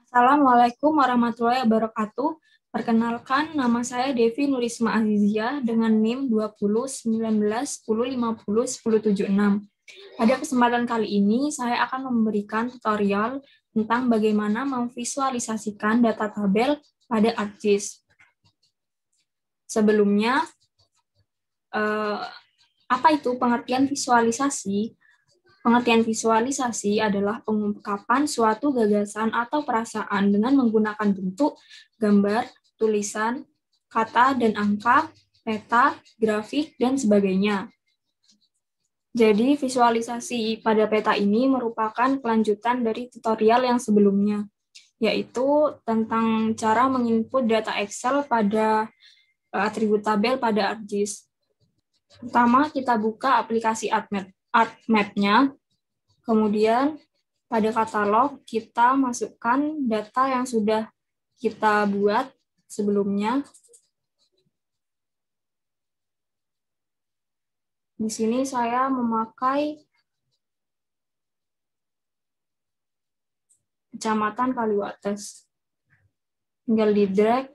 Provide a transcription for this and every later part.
Assalamualaikum warahmatullahi wabarakatuh. Perkenalkan, nama saya Devi Nurisma Azizia dengan NIM 201910501076. Pada kesempatan kali ini, saya akan memberikan tutorial tentang bagaimana memvisualisasikan data tabel pada ArcGIS. Sebelumnya, apa itu pengertian visualisasi? Pengertian visualisasi adalah pengungkapan suatu gagasan atau perasaan dengan menggunakan bentuk, gambar, tulisan, kata dan angka, peta, grafik, dan sebagainya. Jadi, visualisasi pada peta ini merupakan kelanjutan dari tutorial yang sebelumnya, yaitu tentang cara menginput data Excel pada atribut tabel pada ArcGIS. Pertama, kita buka aplikasi ArcMap-nya. Kemudian, pada katalog, kita masukkan data yang sudah kita buat sebelumnya. Di sini saya memakai Kecamatan Kaliwates. Tinggal di drag,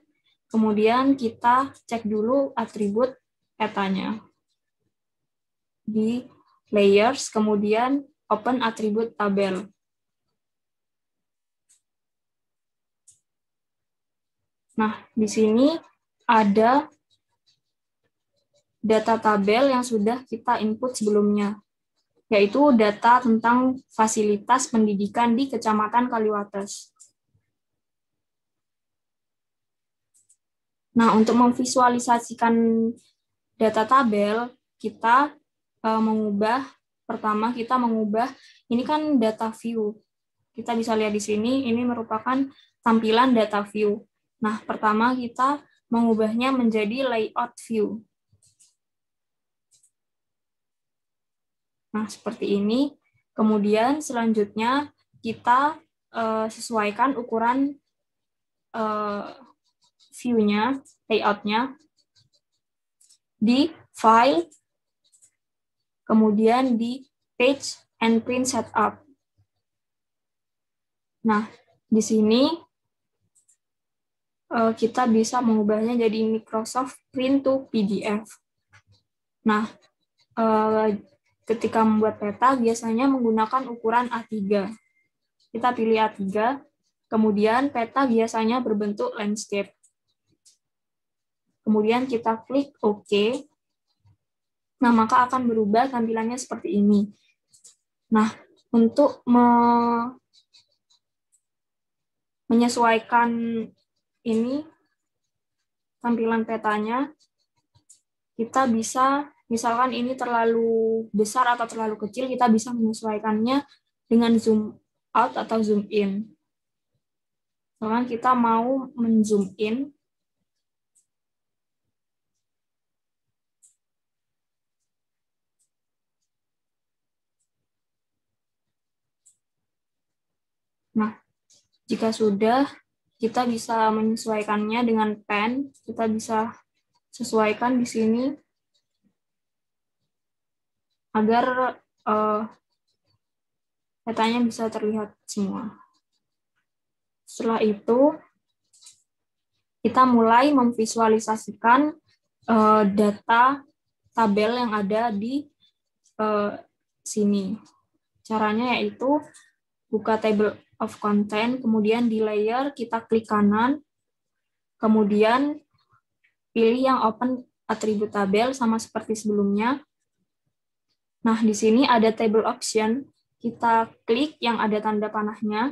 kemudian kita cek dulu atribut petanya. Di layers, kemudian open atribut tabel. Nah, di sini ada data tabel yang sudah kita input sebelumnya, yaitu data tentang fasilitas pendidikan di Kecamatan Kaliwates. Nah, untuk memvisualisasikan data tabel, kita kita mengubah, ini kan data view. Kita bisa lihat di sini, ini merupakan tampilan data view. Nah, pertama kita mengubahnya menjadi layout view. Nah, seperti ini. Kemudian selanjutnya kita sesuaikan ukuran view-nya, layout-nya di file, kemudian di page and print setup. Nah, di sini kita bisa mengubahnya jadi Microsoft Print to PDF. Nah, ketika membuat peta biasanya menggunakan ukuran A3. Kita pilih A3, kemudian peta biasanya berbentuk landscape. Kemudian kita klik OK. Nah, maka akan berubah tampilannya seperti ini. Nah, untuk menyesuaikan ini tampilan petanya, kita bisa, misalkan ini terlalu besar atau terlalu kecil, kita bisa menyesuaikannya dengan zoom out atau zoom in. Misalkan kita mau men-zoom in, nah, jika sudah, kita bisa menyesuaikannya dengan pen. Kita bisa sesuaikan di sini agar petanya bisa terlihat semua. Setelah itu, kita mulai memvisualisasikan data tabel yang ada di sini. Caranya yaitu buka table of content, kemudian di layer kita klik kanan, kemudian pilih yang open atribut tabel sama seperti sebelumnya. Nah, di sini ada table option, kita klik yang ada tanda panahnya.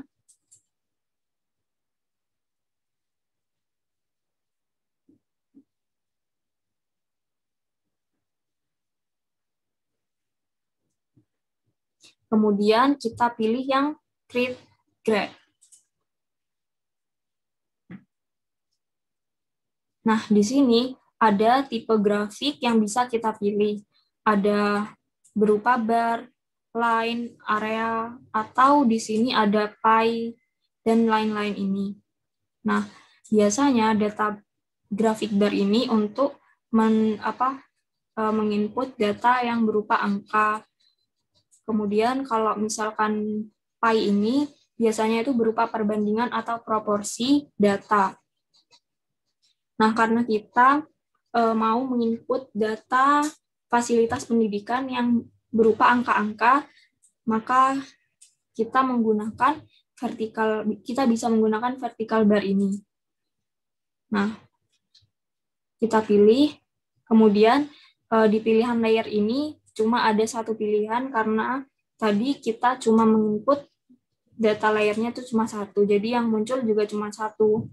Kemudian kita pilih yang create graph. Nah, di sini ada tipe grafik yang bisa kita pilih. Ada berupa bar, line, area, atau di sini ada pie, dan lain-lain ini. Nah, biasanya data grafik bar ini untuk menginput data yang berupa angka. Kemudian kalau misalkan pie ini biasanya itu berupa perbandingan atau proporsi data. Nah, karena kita mau menginput data fasilitas pendidikan yang berupa angka-angka, maka kita bisa menggunakan vertical bar ini. Nah, kita pilih, kemudian di pilihan layer ini cuma ada satu pilihan karena tadi kita cuma menginput data layernya itu cuma satu, jadi yang muncul juga cuma satu.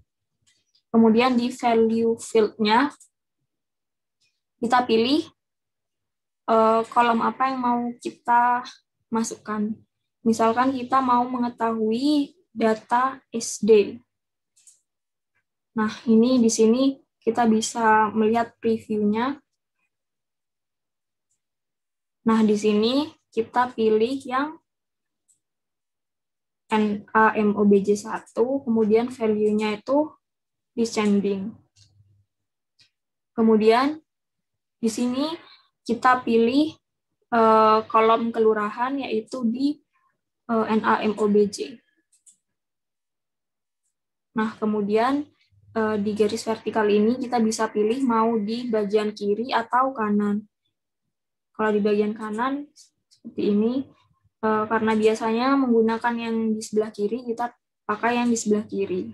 Kemudian di value field-nya, kita pilih kolom apa yang mau kita masukkan. Misalkan kita mau mengetahui data SD. Nah, ini di sini kita bisa melihat previewnya. Nah, di sini kita pilih yang NAMOBJ1, kemudian value-nya itu descending. Kemudian di sini kita pilih kolom kelurahan, yaitu di NAMOBJ. Nah, kemudian di garis vertikal ini kita bisa pilih mau di bagian kiri atau kanan. Kalau di bagian kanan, seperti ini, karena biasanya menggunakan yang di sebelah kiri, kita pakai yang di sebelah kiri.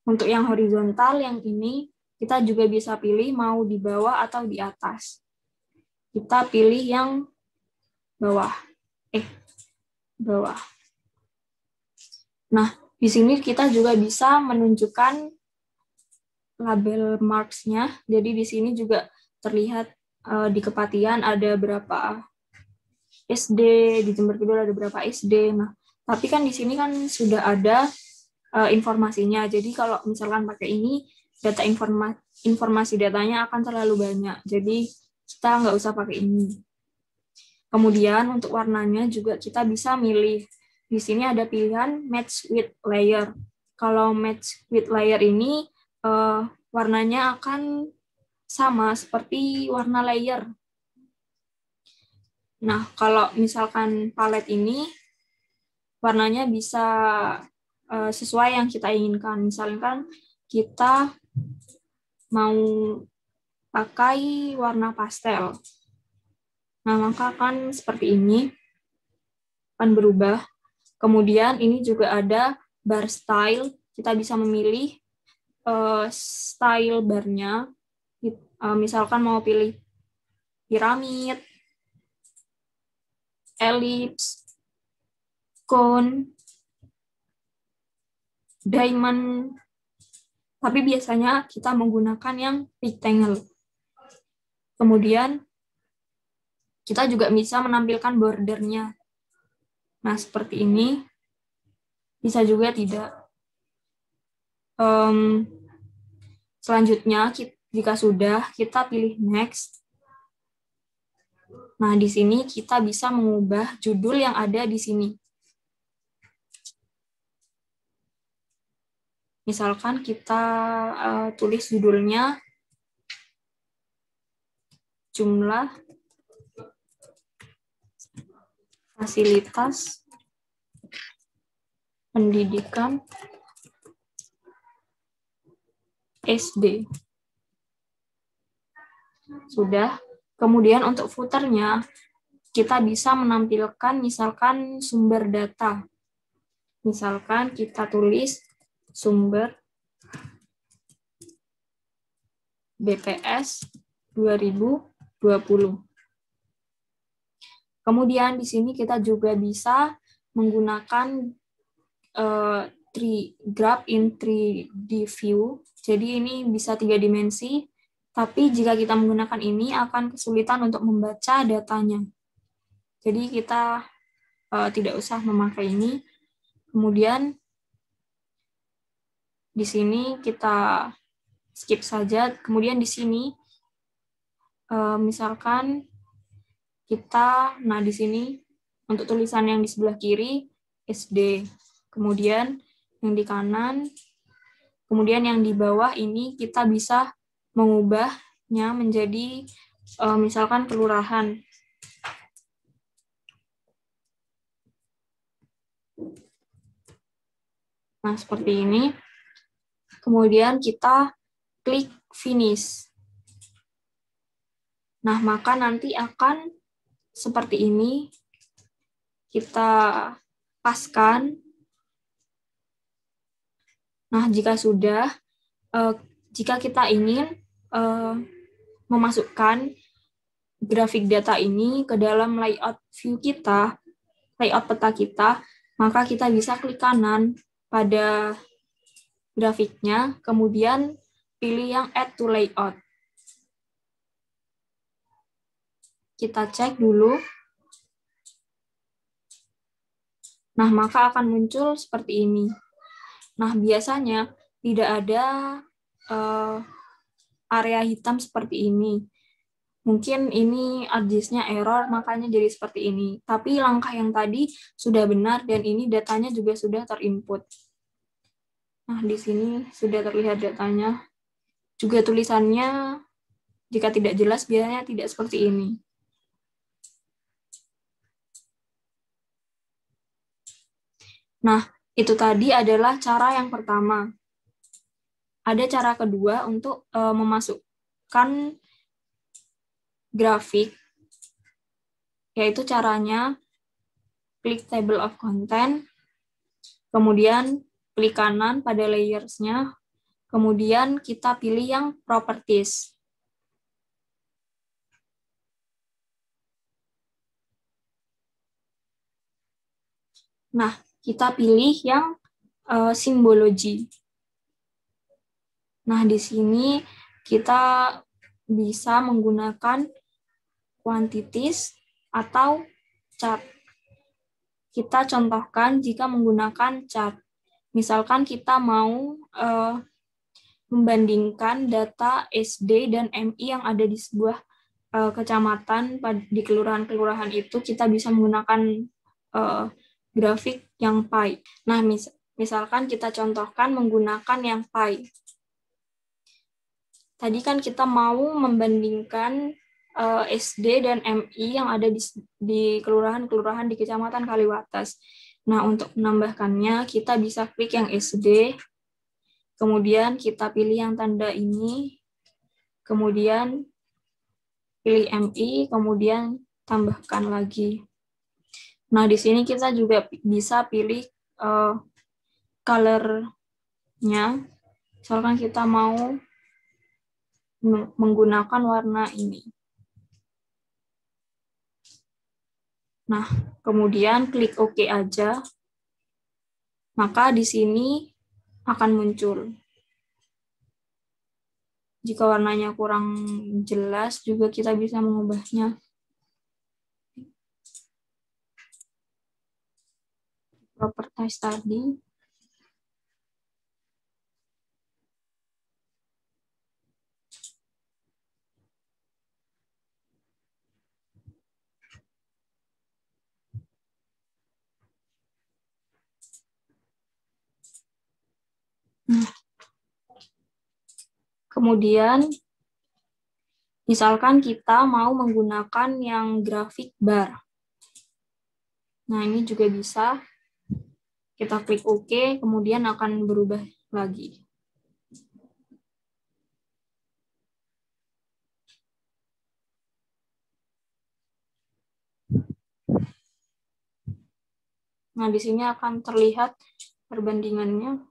Untuk yang horizontal, yang ini, kita juga bisa pilih mau di bawah atau di atas. Kita pilih yang bawah. Bawah. Nah, di sini kita juga bisa menunjukkan label marks-nya. Jadi di sini juga terlihat di Kepatihan ada berapa SD, di Jember Kidul ada berapa SD. Nah, tapi kan di sini kan sudah ada informasinya. Jadi kalau misalkan pakai ini, data informasi datanya akan terlalu banyak. Jadi kita nggak usah pakai ini. Kemudian untuk warnanya juga kita bisa milih. Di sini ada pilihan match with layer. Kalau match with layer ini warnanya akan sama seperti warna layer. Nah, kalau misalkan palet ini, warnanya bisa sesuai yang kita inginkan. Misalkan kita mau pakai warna pastel. Nah, maka akan seperti ini, akan berubah. Kemudian ini juga ada bar style, kita bisa memilih style barnya. Misalkan mau pilih piramid, ellipse, cone, diamond, tapi biasanya kita menggunakan yang rectangle. Kemudian kita juga bisa menampilkan bordernya. Nah, seperti ini. Bisa juga tidak. Selanjutnya, jika sudah, kita pilih next. Nah, di sini kita bisa mengubah judul yang ada di sini. Misalkan kita tulis judulnya jumlah fasilitas pendidikan SD. Sudah. Kemudian untuk footernya, kita bisa menampilkan misalkan sumber data. Misalkan kita tulis sumber BPS 2020. Kemudian di sini kita juga bisa menggunakan graph in 3D view. Jadi ini bisa 3 dimensi, tapi jika kita menggunakan ini akan kesulitan untuk membaca datanya. Jadi kita tidak usah memakai ini. Kemudian di sini kita skip saja. Kemudian di sini misalkan nah di sini untuk tulisan yang di sebelah kiri SD. Kemudian yang di kanan, kemudian yang di bawah ini kita bisa mengubahnya menjadi misalkan kelurahan. Nah, seperti ini. Kemudian kita klik finish. Nah, maka nanti akan seperti ini. Kita paskan. Nah, jika sudah, jika kita ingin memasukkan grafik data ini ke dalam layout view kita, layout peta kita, maka kita bisa klik kanan pada grafiknya, kemudian pilih yang Add to Layout. Kita cek dulu. Nah, maka akan muncul seperti ini. Nah, biasanya tidak ada area hitam seperti ini. Mungkin ini address-nya error, makanya jadi seperti ini. Tapi langkah yang tadi sudah benar, dan ini datanya juga sudah terinput. Nah, di sini sudah terlihat datanya. Juga tulisannya, jika tidak jelas, biasanya tidak seperti ini. Nah, itu tadi adalah cara yang pertama. Ada cara kedua untuk memasukkan grafik, yaitu caranya klik table of content, kemudian klik kanan pada layers-nya, kemudian kita pilih yang properties. Nah, kita pilih yang simbology. Nah, di sini kita bisa menggunakan quantities atau chart. Kita contohkan jika menggunakan chart. Misalkan kita mau membandingkan data SD dan MI yang ada di sebuah kecamatan di kelurahan-kelurahan itu, kita bisa menggunakan grafik yang pie. Nah, misalkan kita contohkan menggunakan yang pie. Tadi kan kita mau membandingkan SD dan MI yang ada di kelurahan-kelurahan di Kecamatan Kaliwates. Nah, untuk menambahkannya, kita bisa klik yang SD, kemudian kita pilih yang tanda ini, kemudian pilih MI, kemudian tambahkan lagi. Nah, di sini kita juga bisa pilih color-nya. Misalkan kita mau menggunakan warna ini. Nah, kemudian klik OK aja. Maka di sini akan muncul. Jika warnanya kurang jelas, juga kita bisa mengubahnya. Properties tadi. Nah, kemudian, misalkan kita mau menggunakan yang grafik bar. Nah, ini juga bisa. Kita klik OK, kemudian akan berubah lagi. Nah, di sini akan terlihat perbandingannya.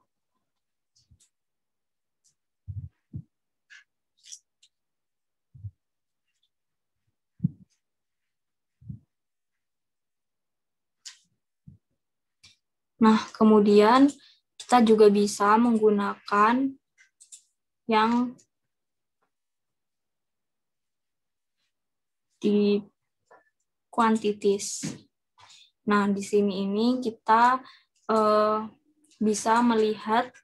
Nah, kemudian kita juga bisa menggunakan yang di quantities. Nah, di sini ini kita bisa melihat,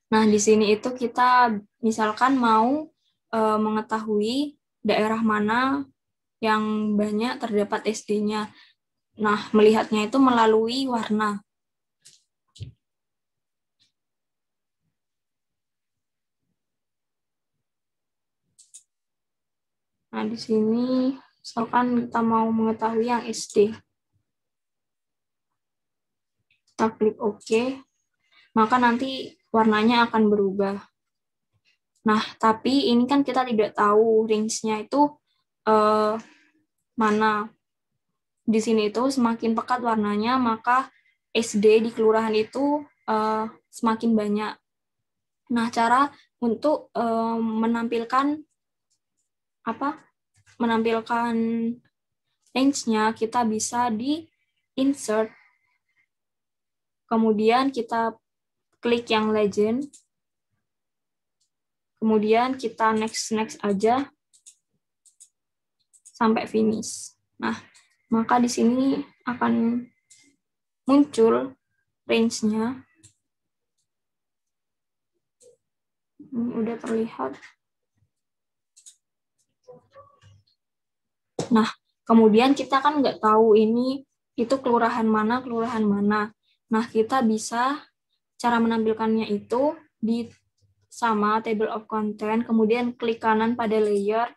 nah di sini itu kita misalkan mau mengetahui daerah mana yang banyak terdapat SD-nya. Nah, melihatnya itu melalui warna. Nah, di sini misalkan kita mau mengetahui yang SD. Kita klik OK. maka nanti warnanya akan berubah. Nah, tapi ini kan kita tidak tahu range-nya itu mana. Di sini itu semakin pekat warnanya, maka SD di kelurahan itu semakin banyak. Nah, cara untuk menampilkan range-nya, kita bisa di insert, kemudian kita klik yang legend, kemudian kita next aja sampai finish. Nah, maka di sini akan muncul range-nya. Ini udah terlihat. Nah, kemudian kita kan nggak tahu ini itu kelurahan mana. Nah, kita bisa cara menampilkannya itu di sama table of content, kemudian klik kanan pada layer,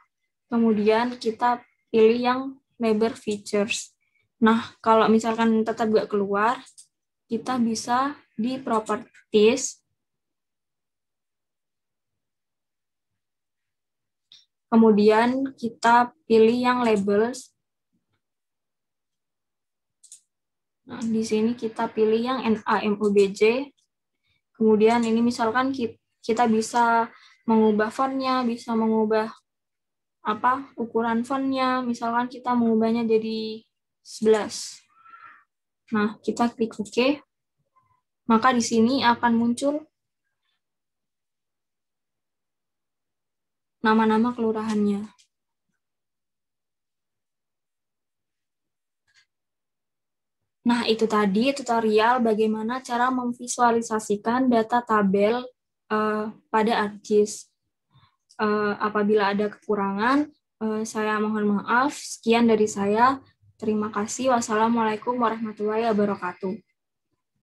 kemudian kita pilih yang label features. Nah, kalau misalkan tetap nggak keluar, kita bisa di properties, kemudian kita pilih yang labels. Nah, di sini kita pilih yang NAMOBJ. Kemudian ini misalkan kita bisa mengubah fontnya, bisa mengubah ukuran fontnya. Misalkan kita mengubahnya jadi 11. Nah, kita klik OK. Maka di sini akan muncul nama-nama kelurahannya. Nah, itu tadi tutorial bagaimana cara memvisualisasikan data tabel pada ArcGIS. Apabila ada kekurangan, saya mohon maaf. Sekian dari saya. Terima kasih. Wassalamualaikum warahmatullahi wabarakatuh.